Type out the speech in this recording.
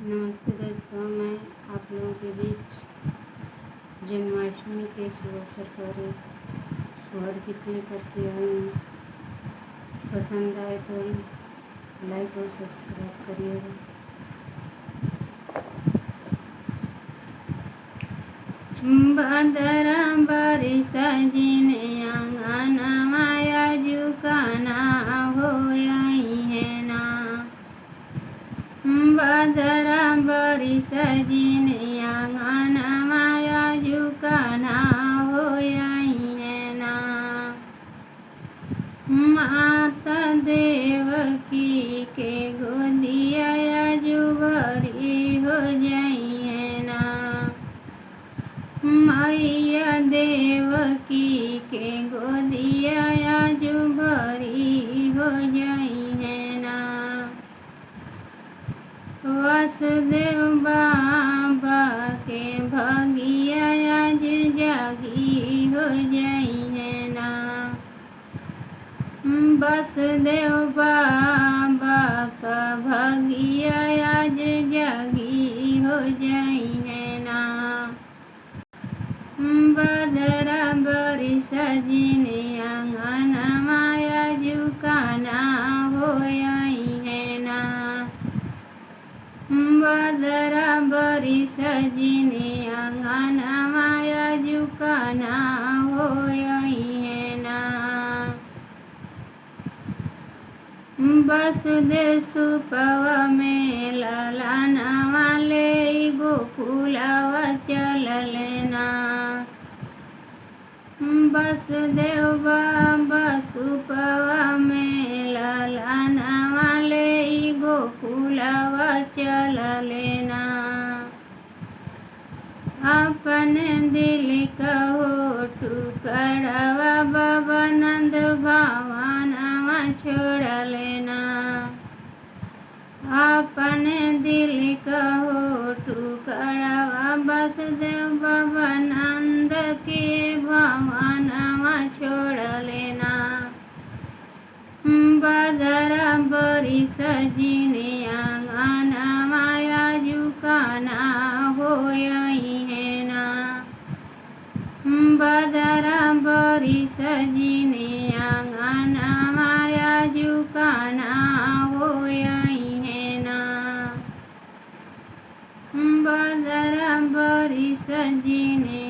नमस्ते दोस्तों, मैं आप लोगों के बीच जन्माष्टमी के शुभ अवसर पर सोहर की प्ले करती आई हूँ। पसंद आए तो लाइक और सब्सक्राइब करिएगा। बदरा बारिश जिने आंगन माया जुकाना होई है ना। बदरा बारिश जिने आंगन माया जुकाना होई है ना। माता देवकी के गोदिया जुबरी हो जाई है ना। मैया देवकी के गोदिया जुबरी हो जाई है ना। वासुदेव बाबा के भगिया आज जागी हो जाई है ना। वासुदेव बाबा का भगिया आज जागी हो जाई है ना। बदरा बारिश जिने आंगन माया जुकाना होई है ना। बदरा बारिश जिने आंगन माया जुकाना होई है ना। वसुदेव सुपवा में ललाना वाले गोकुलावा चल लेना। वसुदेव बाबा सुपवा में ललाना वाले गोकुलावा चल लेना। अपने दिल का हो टुकड़ावा बाबा नंद भवनवा छोड़ लेना। अपने दिल का हो टुकड़ावा वसुदेव बाबा नंद के भवनवा छोड़ लेना। बदरा बारिश जिने आंगन माया जुकाना होई है ना। बदरा बारिश जिने आंगन माया जुकाना होई है ना। बदरा बारिश जिने